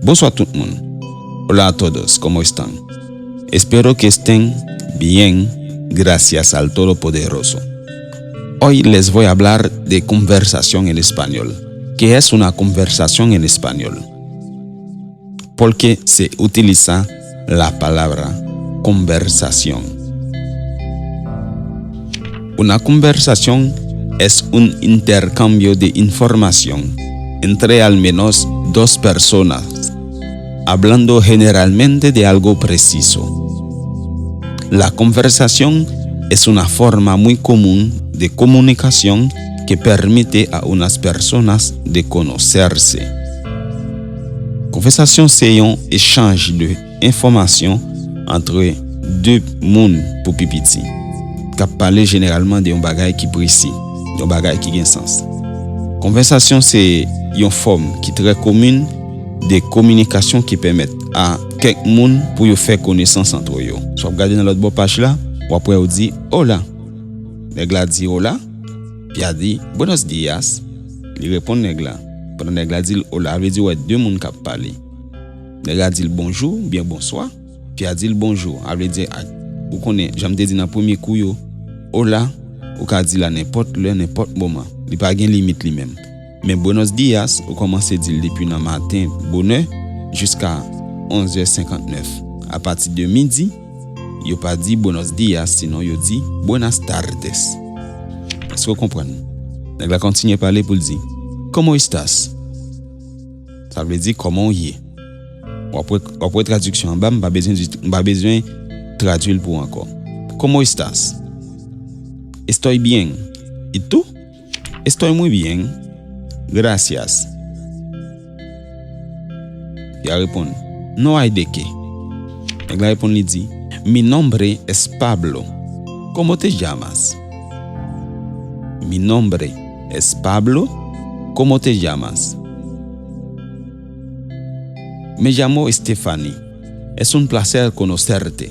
Bonsoir tout le monde. Hola a todos, ¿cómo están? Espero que estén bien, gracias al Todopoderoso. Hoy les voy a hablar de conversación en español. ¿Qué es una conversación en español? Porque se utiliza la palabra conversación. Una conversación es un intercambio de información entre al menos dos personas, hablando generalmente de algo preciso. La conversación es una forma muy común de comunicación que permite a unas personas de conocerse. Conversation, c'est un échange d'informations entre deux mondes pour pipiti. Qui parle généralement de un bagay qui précis, de un bagay qui a sens. Conversation, c'est une forme qui est très commune de communication qui permet à quelques monde pour faire connaissance entre eux. Si vous regardez dans l'autre bord page là, ou après vous dit hola. Nèg la dit hola, puis a dit buenos dias. Il répond nèg la. Pendant nèg la dit hola, veut dire ouais deux monde qui parler. Nèg la dit bonjour, bien bonsoir, puis a dit bonjour. A veut dire vous connaissez, j'aime te dire dans premier coup yo hola, ou ka dit là n'importe l'heure, n'importe moment. Il pas gain limite lui-même. Mais buenos dias, vous commencez à dire depuis le matin, bonheur, jusqu'à 11h59. À partir de midi, vous pas dit buenos dias, sinon vous dit buenas tardes. Est-ce que vous comprenez? On va continuer à parler pour dire comment estás? Ça veut dire comment y est. Après traduction en bas, pas besoin de traduire pour encore. Comment estás? Estoy bien. ¿Y tú? Estoy muy bien. Gracias. Y a répondre, no hay de qué. Elle répond, il dit, mi nombre es Pablo. ¿Cómo te llamas? Mi nombre es Pablo. ¿Cómo te llamas? Me llamo Stephanie. Es un placer conocerte.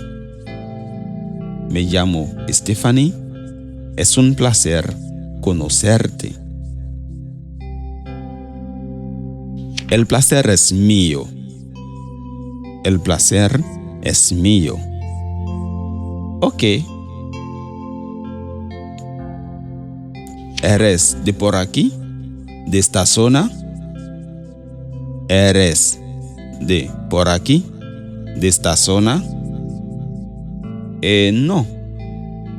Me llamo Stephanie. Es un placer conocerte. El placer es mío. El placer es mío. Ok. ¿Eres de por aquí? ¿De esta zona? ¿Eres de por aquí? ¿De esta zona? No.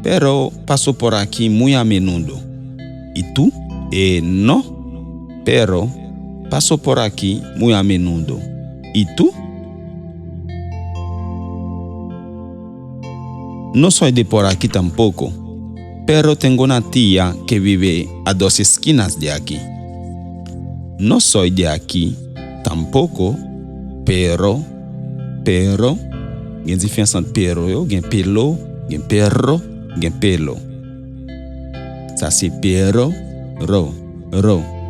Pero paso por aquí muy a menudo. ¿Y tú? No. Pero paso por aquí muy a menudo. ¿Y tú? No soy de por aquí tampoco, pero tengo una tía que vive a 2 esquinas de aquí. No soy de aquí tampoco, pero, il y a une différence entre pero, il y a pelo, il y a perro, il y a pelo. Ça c'est pero,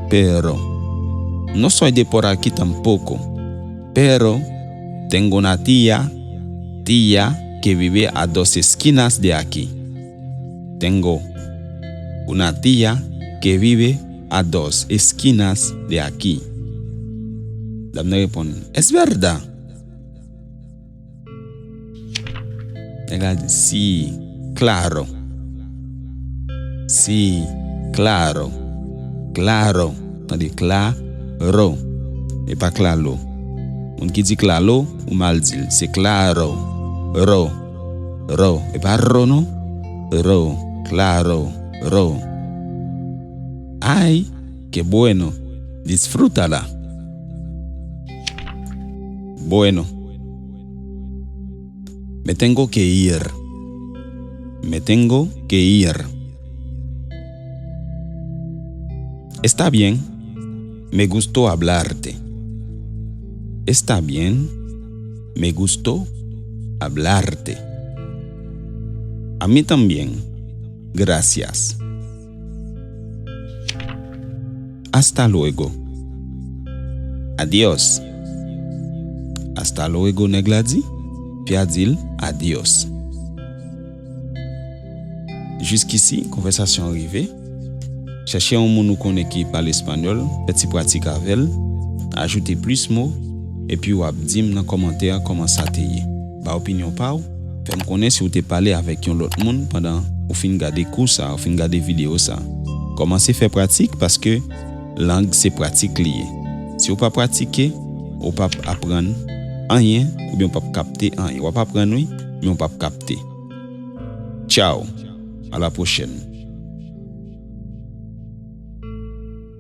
pero. No soy de por aquí tampoco, pero tengo una tía que vive a 2 esquinas de aquí. Tengo una tía que vive a 2 esquinas de aquí. La me responde, ¿es verdad? Ella dice, sí, claro. Sí, claro. Claro. C'est claro. Et pas claro. On qui dit claro ou mal dit. C'est claro. Ro. Et pas ro, non? Ro. Claro. Ro. Ay, qué bueno. Disfrútala. Bueno. Me tengo que ir. Está bien. Me gustó hablarte. Está bien. Me gustó hablarte. A mí también. Gracias. Hasta luego. Adiós. Hasta luego, Negladi. Puis a dit adiós. Jusqu'ici, conversation arrivée. Cherchez un monde qui parle espagnol, petit pratique avec elle, ajoutez plus mots, et puis ou ap di dans commentaire comment ça te yé. Ba opinion pa ou, fè m connaît si ou te parlé avec yon l'autre monde pendant ou fin gade cours ça, ou fin gade vidéo ça. Commencez faire pratique parce que langue c'est pratique lié. Si ou pas pratiquer, ou pas apprendre rien ou bien pas capter rien. Ou pas apprendre oui, mais on pas capter. Ciao. À la prochaine.